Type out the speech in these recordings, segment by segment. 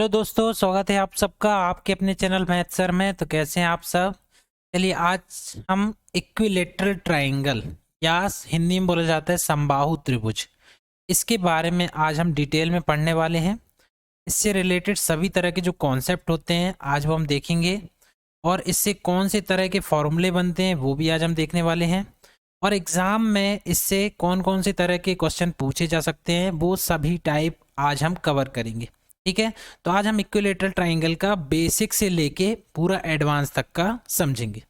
Hello दोस्तों, स्वागत है आप सबका आपके अपने चैनल मैथ सर में। तो कैसे हैं आप सब। चलिए आज हम इक्विलेटरल ट्रायंगल या हिंदी में बोला जाता है समबाहु त्रिभुज, इसके बारे में आज हम डिटेल में पढ़ने वाले हैं। इससे रिलेटेड सभी तरह के जो कॉन्सेप्ट होते हैं आज वो हम देखेंगे, और इससे कौन से तरह के फॉर्मूले बनते हैं वो भी आज हम देखने वाले हैं। और एग्ज़ाम में इससे कौन कौन से तरह के क्वेश्चन पूछे जा सकते हैं वो सभी टाइप आज हम कवर करेंगे। ठीक है, तो आज हम इक्विलेटरल ट्रायंगल का बेसिक से लेके पूरा एडवांस तक का समझेंगे।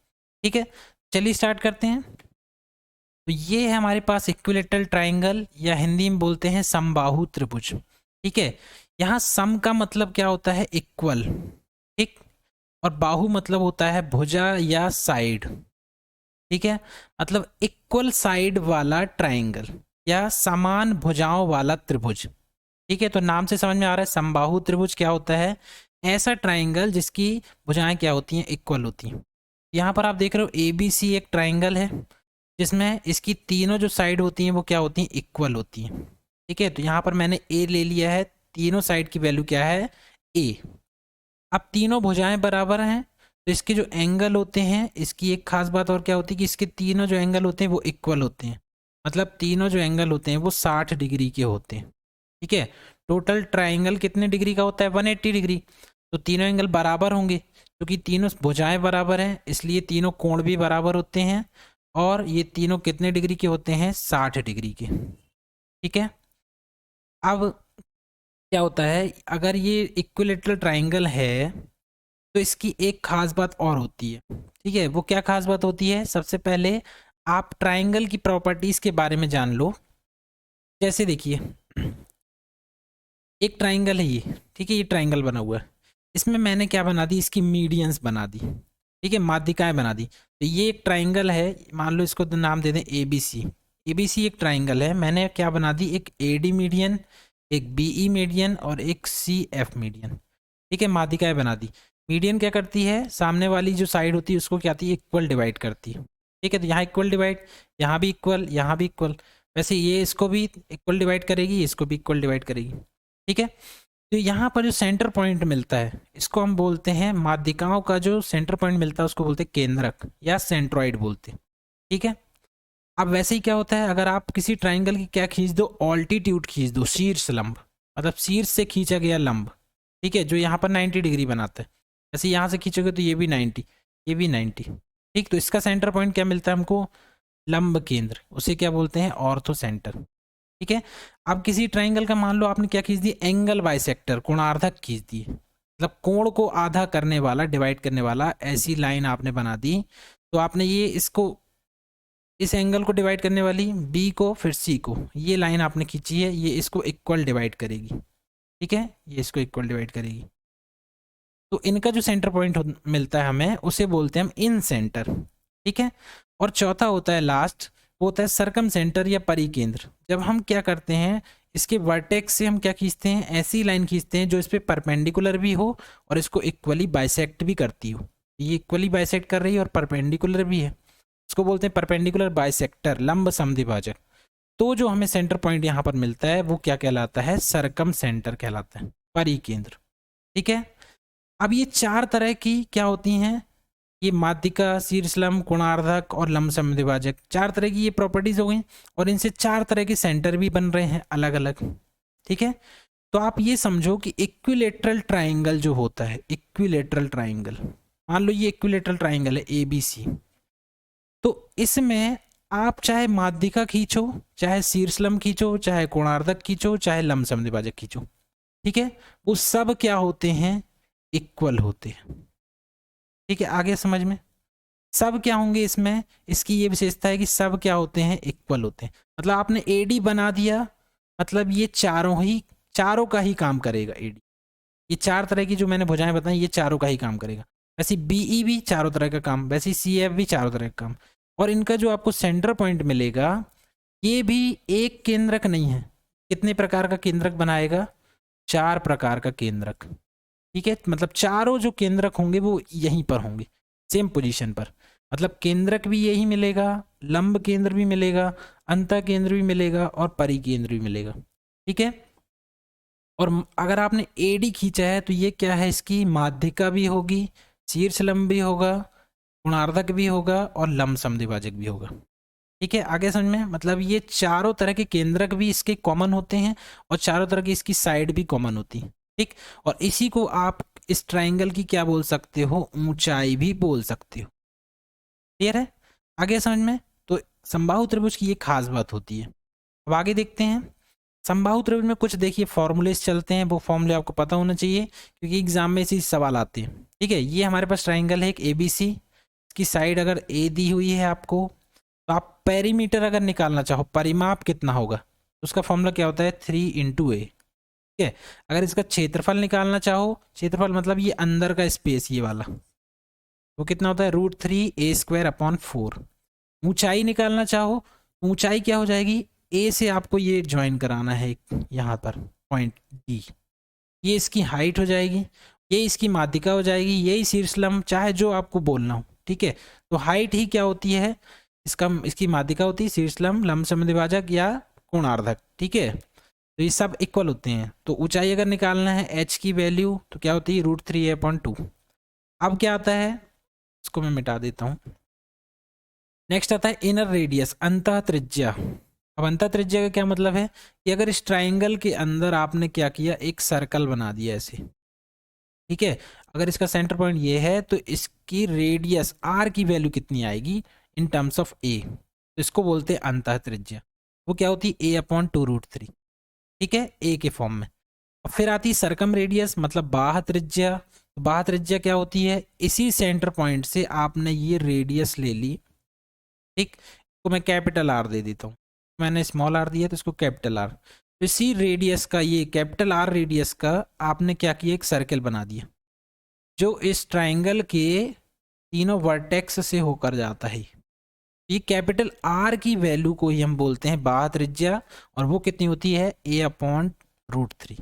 ठीक है, चलिए स्टार्ट करते हैं। तो ये है हमारे पास इक्विलेटरल ट्रायंगल या हिंदी में बोलते हैं समबाहु त्रिभुज। ठीक है, यहाँ सम का मतलब क्या होता है? इक्वल। ठीक, और बाहु मतलब होता है भुजा या साइड। ठीक है, मतलब इक्वल साइड वाला ट्रायंगल या समान भुजाओं वाला त्रिभुज। ठीक है, तो नाम से समझ में आ रहा है समबाहु त्रिभुज क्या होता है? ऐसा ट्रायंगल जिसकी भुजाएं क्या होती हैं? इक्वल होती हैं। यहाँ पर आप देख रहे हो ए बी सी एक ट्रायंगल है जिसमें इसकी तीनों जो साइड होती हैं वो क्या होती हैं? इक्वल होती हैं। ठीक है, तो यहाँ पर मैंने ए ले लिया है, तीनों साइड की वैल्यू क्या है? ए। अब तीनों भुजाएं बराबर हैं तो इसके जो एंगल होते हैं, इसकी एक खास बात और क्या होती है कि इसके तीनों जो एंगल होते हैं वो इक्वल होते हैं। मतलब तीनों जो एंगल होते हैं वो 60 डिग्री के होते हैं। ठीक है, टोटल ट्राइंगल कितने डिग्री का होता है? 180 डिग्री। तो तीनों एंगल बराबर होंगे क्योंकि तीनों भुजाएं बराबर हैं, इसलिए तीनों कोण भी बराबर होते हैं। और ये तीनों कितने डिग्री के होते हैं? 60 डिग्री के। ठीक है, अब क्या होता है अगर ये इक्विलेटरल ट्राइंगल है तो इसकी एक खास बात और होती है। ठीक है, वो क्या खास बात होती है? सबसे पहले आप ट्राइंगल की प्रॉपर्टीज के बारे में जान लो। जैसे देखिए, एक ट्राइंगल है ये। ठीक है, ये ट्राइंगल बना हुआ है, इसमें मैंने क्या बना दी? इसकी मीडियंस बना दी। ठीक है, माध्यिकाएं बना दी। तो ये एक ट्राइंगल है, मान लो इसको तो नाम दे दें A B C. A B C एक ट्राइंगल है, मैंने क्या बना दी? एक ए डी मीडियन, एक बी ई मीडियन और एक सी एफ मीडियन। ठीक है, माध्यिकाएं बना दी। मीडियन क्या करती है? सामने वाली जो साइड होती है उसको क्या आती है? इक्वल डिवाइड करती है। ठीक है, तो यहाँ इक्वल डिवाइड, यहाँ भी इक्वल, यहाँ भी इक्वल। वैसे ये इसको भी इक्वल डिवाइड करेगी, इसको भी इक्वल डिवाइड करेगी। ठीक है, तो यहाँ पर जो सेंटर पॉइंट मिलता है इसको हम बोलते हैं, माध्यिकाओं का जो सेंटर पॉइंट मिलता है उसको बोलते हैं केंद्रक या सेंट्रॉइड बोलते हैं। ठीक है, अब वैसे ही क्या होता है अगर आप किसी ट्राइंगल की क्या खींच दो? ऑल्टीट्यूड खींच दो, शीर्ष लंब, मतलब शीर्ष से खींचा गया लंब। ठीक है, जो यहाँ पर 90 डिग्री बनाता है, वैसे यहाँ से खींचोगे तो ये भी 90, ये भी 90। ठीक, तो इसका सेंटर पॉइंट क्या मिलता है हमको? लंब केंद्र, उसे क्या बोलते हैं? Ortho centre. ठीक है, अब किसी ट्राइंगल का मान लो आपने क्या खींच दी? एंगल बाइसेक्टर, कोणार्धक खींच दी, मतलब कोण को आधा करने वाला, डिवाइड करने वाला, ऐसी लाइन आपने बना दी। तो आपने ये इसको, इस एंगल को डिवाइड करने वाली बी को फिर सी को, ये लाइन आपने खींची है, ये इसको इक्वल डिवाइड करेगी। ठीक है, ये इसको इक्वल डिवाइड करेगी। तो इनका जो सेंटर पॉइंट मिलता है हमें उसे बोलते हैं हम इन सेंटर। ठीक है, और चौथा होता है लास्ट, वो होता है सरकम सेंटर या परिकेंद्र। जब हम क्या करते हैं, इसके वर्टेक्स से हम क्या खींचते हैं? ऐसी लाइन खींचते हैं जो इस पर परपेंडिकुलर भी हो और इसको इक्वली बाइसेक्ट भी करती हो। ये इक्वली बाइसेक्ट कर रही है और परपेंडिकुलर भी है, इसको बोलते हैं परपेंडिकुलर बाइसेक्टर, लंब समद्विभाजक। तो जो हमें सेंटर पॉइंट यहाँ पर मिलता है वो क्या कहलाता है? सरकम सेंटर कहलाता है, परिकेंद्र। ठीक है, अब ये चार तरह की क्या होती हैं? ये माध्यिका, शीर्षलंब, कोणार्धक और लंब समद्विभाजक, चार तरह की ये प्रॉपर्टीज हो गई। और इनसे चार तरह के सेंटर भी बन रहे हैं अलग अलग। ठीक है, तो आप ये समझो कि इक्विलेटरल ट्राइंगल जो होता है, इक्विलेटरल ट्राइंगल, मान लो ये इक्विलेटरल ट्राइंगल है ए बी सी, तो इसमें आप चाहे माध्यिका खींचो, चाहे शीर्षलंब खींचो, चाहे कोणार्धक खींचो, चाहे लंब समद्विभाजक खींचो, ठीक है, वो सब क्या होते हैं? इक्वल होते हैं। ठीक है, आगे समझ में? सब क्या होंगे इसमें? इसकी ये विशेषता है कि सब क्या होते हैं? इक्वल होते हैं। मतलब आपने एडी बना दिया, मतलब ये चारों का ही काम करेगा एडी। ये चार तरह की जो मैंने भुजाएं बताई ये चारों का ही काम करेगा। वैसे बीई भी चारों तरह का काम, वैसे सी एफ भी चारों तरह का काम। और इनका जो आपको सेंटर पॉइंट मिलेगा ये भी एक केंद्रक नहीं है। कितने प्रकार का केंद्रक बनाएगा? चार प्रकार का केंद्रक। ठीक है, मतलब चारों जो केंद्रक होंगे वो यहीं पर होंगे, सेम पोजीशन पर। मतलब केंद्रक भी यही मिलेगा, लंब केंद्र भी मिलेगा, अंतः केंद्र भी मिलेगा और परिकेंद्र भी मिलेगा। ठीक है, और अगर आपने AD खींचा है तो ये क्या है, इसकी माध्यिका भी होगी, शीर्ष लंब भी होगा, गुणार्धक भी होगा और लंब समद्विभाजक भी होगा। ठीक है, आगे समझ में, मतलब ये चारों तरह के केंद्रक भी इसके कॉमन होते हैं और चारों तरह की इसकी साइड भी कॉमन होती है। ठीक, और इसी को आप इस ट्राइंगल की क्या बोल सकते हो, ऊंचाई भी बोल सकते हो। क्लियर है, आगे समझ में। तो समबाहु त्रिभुज की ये खास बात होती है। अब आगे देखते हैं समबाहु त्रिभुज में कुछ देखिए फॉर्मूले चलते हैं, वो फॉर्मूले आपको पता होना चाहिए क्योंकि एग्जाम में इसी सवाल आते हैं। ठीक है, ये हमारे पास ट्राइंगल है एक ABC, इसकी साइड अगर A दी हुई है आपको, तो आप पेरीमीटर अगर निकालना चाहो, परिमाप कितना होगा, तो उसका फॉर्मूला क्या होता है 3 × A। ठीक है, अगर इसका क्षेत्रफल निकालना चाहो, क्षेत्रफल मतलब ये अंदर का स्पेस ये वाला, वो कितना होता है √3A² / 4। ऊंचाई निकालना चाहो, ऊंचाई क्या हो जाएगी, ए से आपको ये ज्वाइन कराना है यहाँ पर पॉइंट D, ये इसकी हाइट हो जाएगी, ये इसकी माध्यिका हो जाएगी, यही शीर्ष लंब, चाहे जो आपको बोलना हो। ठीक है, तो हाइट ही क्या होती है, इसकी माध्यिका होती है शीर्ष लंब, लंब समद्विभाजक या कोणार्धक। ठीक है, तो ये सब इक्वल होते हैं। तो ऊंचाई अगर निकालना है h की वैल्यू तो क्या होती है √3a/2। अब क्या आता है, इसको मैं मिटा देता हूँ। नेक्स्ट आता है इनर रेडियस, अंतः त्रिज्या। अब अंतः त्रिज्या का क्या मतलब है कि अगर इस ट्राइंगल के अंदर आपने क्या किया, एक सर्कल बना दिया ऐसे। ठीक है, अगर इसका सेंटर पॉइंट ये है तो इसकी रेडियस r की वैल्यू कितनी आएगी इन टर्म्स ऑफ a, तो इसको बोलते हैं अंतः त्रिज्या। वो क्या होती है a/2√3। ठीक है, a के फॉर्म में। अब फिर आती है सरकम रेडियस, मतलब बाह्य त्रिज्या। तो बाह्य त्रिज्या क्या होती है, इसी सेंटर पॉइंट से आपने ये रेडियस ले ली। ठीक, तो मैं कैपिटल R दे देता हूँ, मैंने स्मॉल r दिया तो इसको कैपिटल R। तो इसी रेडियस का, ये कैपिटल R रेडियस का आपने क्या किया, एक सर्कल बना दिया जो इस ट्राइंगल के तीनों वर्टेक्स से होकर जाता है। ये कैपिटल R की वैल्यू को ही हम बोलते हैं बाह्य त्रिज्या, और वो कितनी होती है a/√3।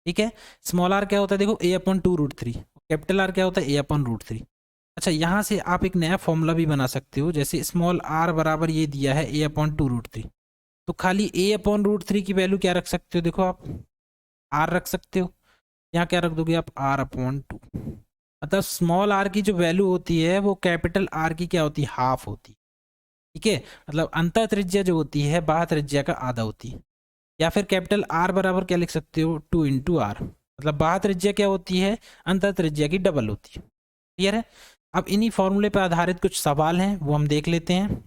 ठीक है, स्मॉल r क्या होता है, देखो a/2√3, कैपिटल R क्या होता है a/√3। अच्छा, यहाँ से आप एक नया फॉर्मूला भी बना सकते हो, जैसे स्मॉल r बराबर ये दिया है a/2√3, तो खाली a/√3 की वैल्यू क्या रख सकते हो, देखो आप r रख सकते हो, यहाँ क्या रख दोगे आप r/2। मतलब स्मॉल r की जो वैल्यू होती है वो कैपिटल R की क्या होती है, हाफ होती है। ठीक है, मतलब अंतः त्रिज्या जो होती है बाह्य त्रिज्या का आधा होती है। या फिर कैपिटल R बराबर क्या लिख सकते हो 2 × R, मतलब बाह्य त्रिज्या क्या होती है, अंतः त्रिज्या की डबल होती है। क्लियर है, अब इन्हीं फॉर्मूले पर आधारित कुछ सवाल हैं वो हम देख लेते हैं।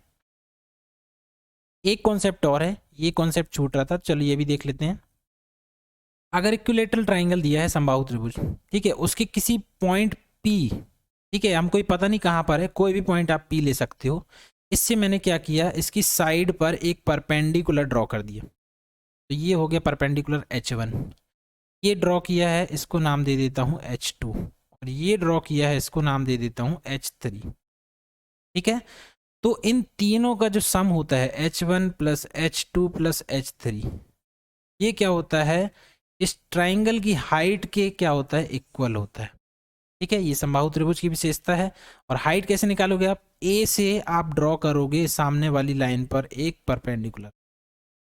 एक कॉन्सेप्ट और है, ये कॉन्सेप्ट छूट रहा था, चलो ये भी देख लेते हैं। अगर इक्विलेटरल ट्राइंगल दिया है समबाहु त्रिभुज, ठीक है, उसके किसी पॉइंट P, ठीक है, हम कोई पता नहीं कहाँ पर है, कोई भी पॉइंट आप P ले सकते हो। इससे मैंने क्या किया, इसकी साइड पर एक परपेंडिकुलर ड्रॉ कर दिया, तो ये हो गया परपेंडिकुलर H1। ये ड्रॉ किया है, इसको नाम दे देता हूँ H2, और ये ड्रॉ किया है, इसको नाम दे देता हूँ H3। ठीक है, तो इन तीनों का जो सम होता है H1 + H2 + H3, ये क्या होता है, इस ट्राइंगल की हाइट के क्या होता है, इक्वल होता है। ठीक है, ये समबाहु त्रिभुज की विशेषता है। और हाइट कैसे निकालोगे आप, ए से आप ड्रॉ करोगे सामने वाली लाइन पर एक परपेंडिकुलर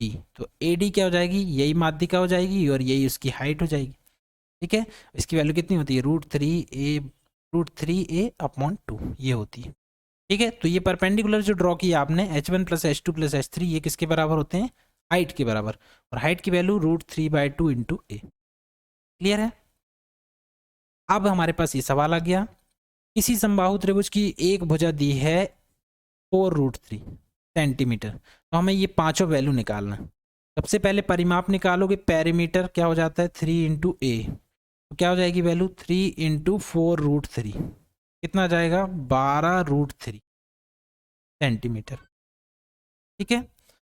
ई, तो AD क्या हो जाएगी, यही माध्यिका हो जाएगी और यही उसकी हाइट हो जाएगी। ठीक है, इसकी वैल्यू कितनी होती है √3a/2 ये होती है। ठीक है, तो ये परपेंडिकुलर जो ड्रॉ किया आपने H1 + H2 + H3, ये किसके बराबर होते हैं, हाइट के बराबर, और हाइट की वैल्यू √3/2 × a। क्लियर है, अब हमारे पास ये सवाल आ गया, किसी समबाहु त्रिभुज की एक भुजा दी है 4√3 सेंटीमीटर, तो हमें ये पांचों वैल्यू निकालना है। सबसे पहले परिमाप निकालोगे, पेरीमीटर क्या हो जाता है 3 × a, तो क्या हो जाएगी वैल्यू 3 × 4√3, कितना जाएगा 12√3 सेंटीमीटर। ठीक है,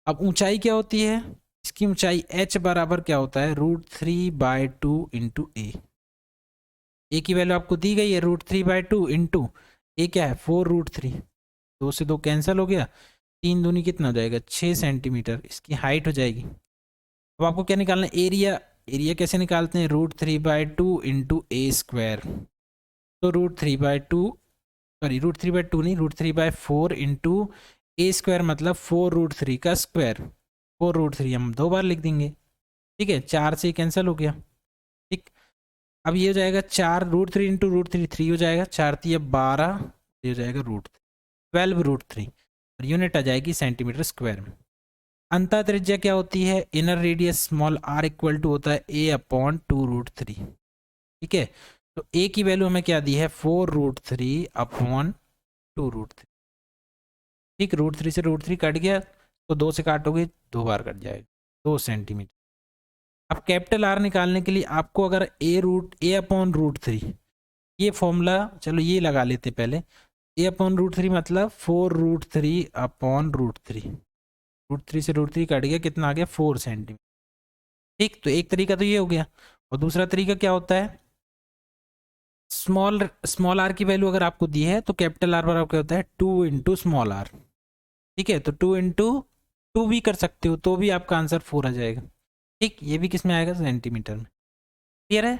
अब ऊंचाई क्या होती है, इसकी ऊंचाई h बराबर क्या होता है √3/2 × a। ए की वैल्यू आपको दी गई है √3/2 इंटू ए क्या है 4√3, 2 से 2 कैंसिल हो गया, 3 दूनी कितना हो जाएगा 6 सेंटीमीटर इसकी हाइट हो जाएगी। अब आपको क्या निकालना है, एरिया। एरिया कैसे निकालते हैं, √3/2 × a², तो √3/2, सॉरी √3/2 नहीं, √3/4 × a² मतलब 4√3 का स्क्वायर, 4√3 हम 2 बार लिख देंगे। ठीक है, 4 से कैंसिल हो गया। ठीक, अब ये हो जाएगा 4√3 इंटू √3 3 हो जाएगा, 4×3 = 12, ये हो जाएगा √12√3 और यूनिट आ जाएगी सेंटीमीटर स्क्वायर में। अंतः त्रिज्या क्या होती है, inner radius small r equal to होता है a/2√3। ठीक है, तो a की वैल्यू हमें क्या दी है, 4√3/2√3। ठीक, √3 से √3 कट गया तो 2 से काटोगे 2 बार कट जाएगा, 2 सेंटीमीटर। अब कैपिटल R निकालने के लिए आपको अगर a/√3 ये फॉर्मूला, चलो ये लगा लेते पहले। a/√3 मतलब 4√3/√3, √3 से √3 कट गया, कितना आ गया, 4 सेंटीमीटर। ठीक, तो एक तरीका तो ये हो गया, और दूसरा तरीका क्या होता है, स्मॉल आर की वैल्यू अगर आपको दी है तो कैपिटल आर बराबर क्या होता है, 2 इंटू स्मॉल आर। ठीक है, तो 2 इंटू 2 भी कर सकते हो तो भी आपका आंसर 4 आ जाएगा। ठीक, ये भी किस में आएगा, सेंटीमीटर में। क्लियर है।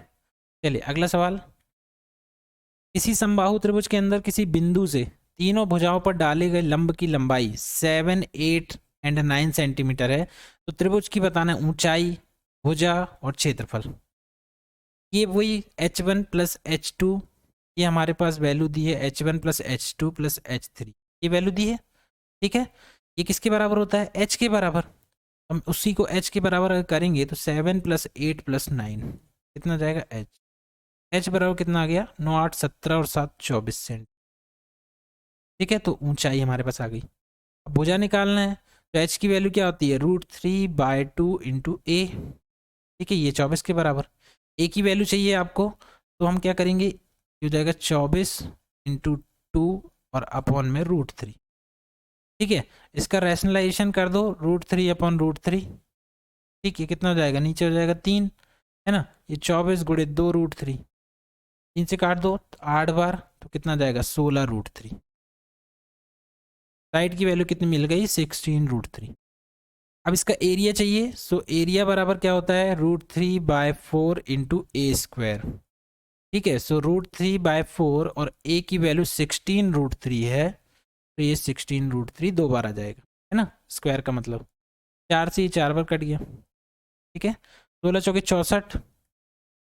चलिए अगला सवाल, किसी समबाहु त्रिभुज के अंदर किसी बिंदु से तीनों भुजाओं पर डाले गए लंब की लंबाई 7, 8 एंड 9 सेंटीमीटर है, तो त्रिभुज की बताना है ऊंचाई, भुजा और क्षेत्रफल। ये वही h1 प्लस h2, ये हमारे पास वैल्यू दी है h1 plus h2 plus h3, ये वैल्यू दी है। ठीक है, ये किसके बराबर होता है, h के बराबर। हम उसी को h के बराबर अगर करेंगे तो 7 प्लस 8 प्लस 9 कितना जाएगा, h बराबर कितना आ गया, 9 8 17 और 7 24 सेंट। ठीक है, तो ऊंचाई हमारे पास आ गई। अब भुजा निकालना है तो h की वैल्यू क्या होती है, √3/2 इंटू ए। ठीक है, ये 24 के बराबर। ए की वैल्यू चाहिए आपको, तो हम क्या करेंगे, ये हो जाएगा 24 इंटू 2 और अपॉन में √3। ठीक है, इसका रैशनलाइजेशन कर दो, √3/√3। ठीक है, कितना हो जाएगा, नीचे हो जाएगा 3, है ना, ये 24 गुणे 2√3, 3 से काट दो 8 बार, तो कितना जाएगा, 16√3। साइड की वैल्यू कितनी मिल गई, 16√3। अब इसका एरिया चाहिए, सो एरिया बराबर क्या होता है, √3/4 इंटू ए स्क्वायर। ठीक है, सो √3/4 और ए की वैल्यू 16√3 है, तो ये 16√3 दो बार आ जाएगा, है ना, स्क्वायर का मतलब 4 से ये 4 बार कट गया। ठीक है, 16 चौके 64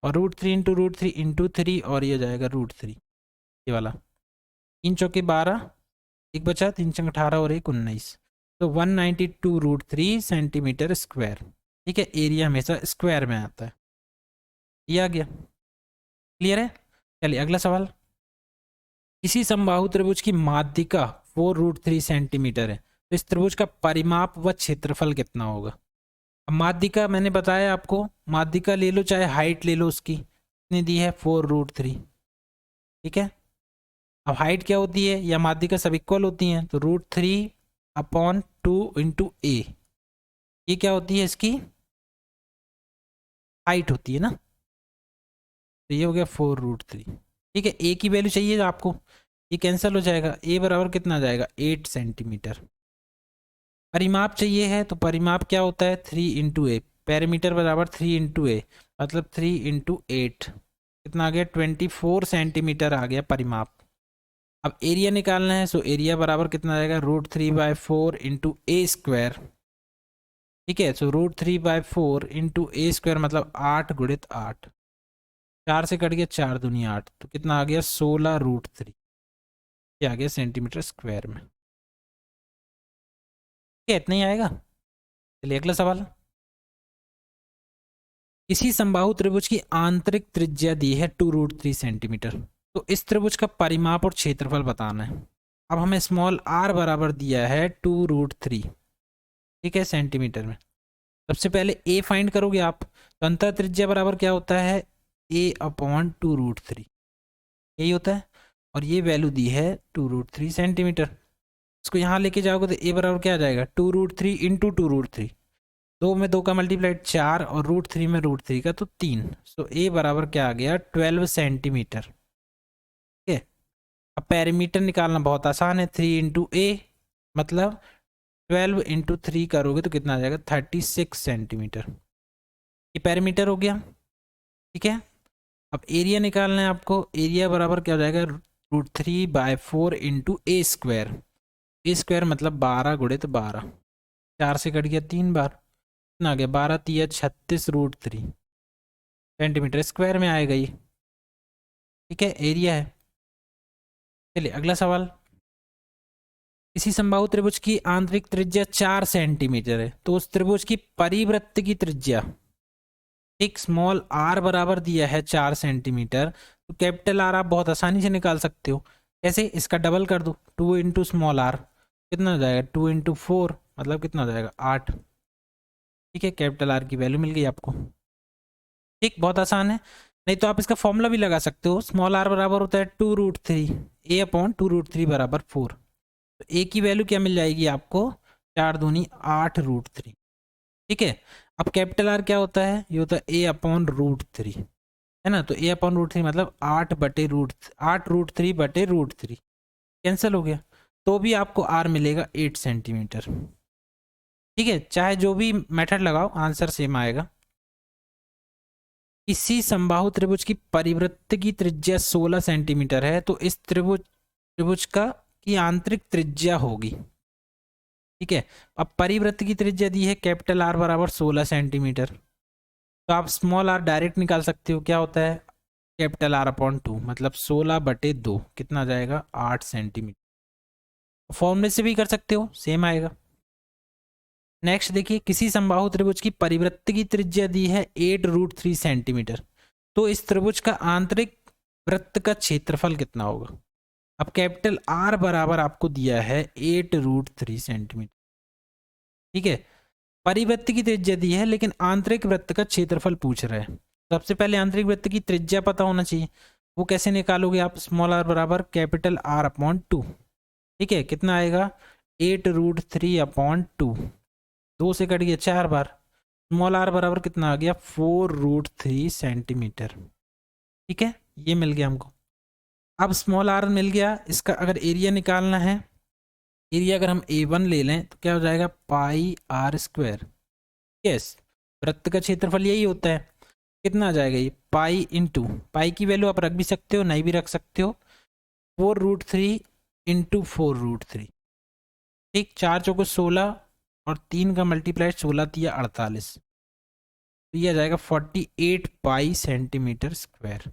और √3 इंटू √3 इंटू 3 और ये हो जाएगा √3, ये वाला 3 चौके 12, एक बचा, 3 चौके 18 और 1 19, तो 192√3 सेंटीमीटर स्क्वायर। ठीक है, एरिया हमेशा स्क्वायर में आता है, ये आ गया। क्लियर है। चलिए अगला सवाल, किसी समबाहु त्रिभुज की माध्यिका 4√3 सेंटीमीटर है, तो इस त्रिभुज का परिमाप व क्षेत्रफल कितना होगा। अब माध्यिका मैंने बताया आपको, माध्यिका ले लो चाहे हाइट ले लो, उसकी कितनी दी है, 4√3। ठीक है, अब हाइट क्या होती है, या माध्यिका सब इक्वल होती हैं, तो √3/2 इंटू ए, ये क्या होती है, इसकी हाइट होती है ना, तो ये हो गया 4√3। ठीक है, ए की वैल्यू चाहिए आपको, ये कैंसिल हो जाएगा, ए बराबर कितना आ जाएगा, 8 सेंटीमीटर। परिमाप चाहिए है, तो परिमाप क्या होता है, 3 इंटू ए, पैरामीटर बराबर 3 इंटू ए, मतलब 3 इंटू 8 कितना आ गया, 24 सेंटीमीटर आ गया परिमाप। अब एरिया निकालना है, सो एरिया बराबर कितना आएगा, √3/4 इंटू ए स्क्वायर। ठीक है, सो √3/4 इंटू ए स्क्वायर मतलब 8 गुणित 8, 4 से कट गया 4 दूनी 8, तो कितना आ गया, 16√3, ये आ गया सेंटीमीटर स्क्वायर में। ठीक है, इतना ही आएगा। चलिए अगला सवाल, किसी समबाहु त्रिभुज की आंतरिक त्रिज्या दी है 2√3 सेंटीमीटर, तो इस त्रिभुज का परिमाप और क्षेत्रफल बताना है। अब हमें स्मॉल r बराबर दिया है 2√3, ठीक है, सेंटीमीटर में। सबसे पहले a फाइंड करोगे आप, तो अंतर त्रिज्या बराबर क्या होता है, a/2√3, यही होता है, और ये वैल्यू दी है 2√3 सेंटीमीटर। इसको यहाँ लेके जाओगे तो a बराबर क्या आ जाएगा, 2√3 इंटू 2√3, 2 में 2 का मल्टीप्लाइड 4 और √3 में √3 का तो 3, सो a बराबर क्या आ गया, 12 सेंटीमीटर। ठीक है, अब पैरामीटर निकालना बहुत आसान है, 3 इंटू ए मतलब 12 इंटू 3 करोगे तो कितना आ जाएगा, 36 सेंटीमीटर, ये पैरामीटर हो गया। ठीक है, अब एरिया निकालना है आपको, एरिया बराबर क्या हो जाएगा, √3/4 इंटू ए स्क्वायर, ए स्क्वायर मतलब 12 गुणित 12, 4 से कट गया 3 बार, कितना आ गया, 12 तिया 36√3 सेंटीमीटर स्क्वायर में आएगा ये। ठीक है, एरिया है। चलिए अगला सवाल। किसी समबाहु त्रिभुज की आंतरिक त्रिज्या 4 सेंटीमीटर है, तो उस त्रिभुज की परिवृत्त की त्रिज्या, एक स्मॉल आर बराबर दिया है 4 सेंटीमीटर, तो कैपिटल आर आप बहुत आसानी से निकाल सकते हो। कैसे, इसका डबल कर दो, 2 इंटू स्मॉल आर, कितना हो जाएगा 2 इंटू 4, मतलब कितना हो जाएगा 8। ठीक है, कैपिटल आर की वैल्यू मिल गई आपको। ठीक, बहुत आसान है। नहीं तो आप इसका फॉर्मूला भी लगा सकते हो, स्मॉल आर बराबर होता है 2√3 ए अपॉन 2√3 बराबर 4। तो ए की वैल्यू क्या मिल जाएगी आपको, 4 दूनी 8√3। ठीक है, अब कैपिटल आर क्या होता है, ये होता है ए अपॉन √3, है ना। तो ए अपॉन √3 मतलब 8√3 कैंसिल हो गया, तो भी आपको आर मिलेगा 8 सेंटीमीटर। ठीक है, चाहे जो भी मेथड लगाओ आंसर सेम आएगा। इसी समबाहु त्रिभुज की परिवृत्त की त्रिज्या 16 सेंटीमीटर है, तो इस त्रिभुज त्रिभुज का की आंतरिक त्रिज्या होगी। ठीक है, अब परिवृत्त की त्रिज्या दी है कैपिटल आर बराबर 16 सेंटीमीटर, तो आप स्मॉल आर डायरेक्ट निकाल सकते हो, क्या होता है कैपिटल आर अपॉन 2, मतलब 16/2 कितना आ जाएगा 8 सेंटीमीटर। फॉर्मूले से भी कर सकते हो, सेम आएगा। नेक्स्ट देखिए, किसी समबाहु त्रिभुज की परिवृत्त की त्रिज्या दी है 8√3 सेंटीमीटर, तो इस त्रिभुज का आंतरिक वृत्त का क्षेत्रफल कितना होगा। अब कैपिटल आर बराबर आपको दिया है 8√3 सेंटीमीटर। ठीक है, परिवृत्त की त्रिज्या दी है लेकिन आंतरिक वृत्त का क्षेत्रफल पूछ रहा है। सबसे पहले आंतरिक वृत्त की त्रिज्या पता होना चाहिए, वो कैसे निकालोगे आप, स्मॉल आर बराबर कैपिटल आर अपॉन 2। ठीक है, कितना आएगा 8√3/2, 2 से कट गया 4 बार, स्मॉल आर बराबर कितना आ गया 4√3 सेंटीमीटर। ठीक है, ये मिल गया हमको। अब स्मॉल आर मिल गया, इसका अगर एरिया निकालना है, एरिया अगर हम A1 ले लें तो क्या हो जाएगा πr²। यस, वृत्त का क्षेत्रफल यही होता है, कितना आ जाएगा ये पाई इंटू, पाई की वैल्यू आप रख भी सकते हो नहीं भी रख सकते हो, 4√3 इंटू 4√3। ठीक, 4 चौको 16 और 3 का मल्टीप्लाई 16 तिया 48, तो ये आ जाएगा 48 पाई सेंटीमीटर स्क्वायर।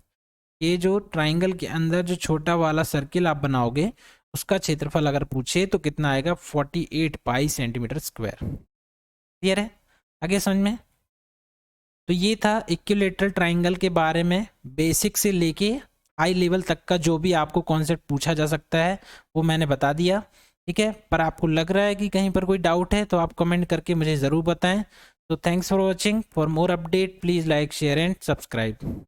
ये जो ट्राइंगल के अंदर जो छोटा वाला सर्किल आप बनाओगे उसका क्षेत्रफल अगर पूछे तो कितना आएगा 48 पाई सेंटीमीटर स्क्वायर। क्लियर है, आगे समझ में। तो ये था इक्विलेटरल ट्राइंगल के बारे में, बेसिक से लेके हाई लेवल तक का जो भी आपको कॉन्सेप्ट पूछा जा सकता है वो मैंने बता दिया। ठीक है, पर आपको लग रहा है कि कहीं पर कोई डाउट है तो आप कमेंट करके मुझे ज़रूर बताएं। तो thanks for watching, for more update please like share and subscribe.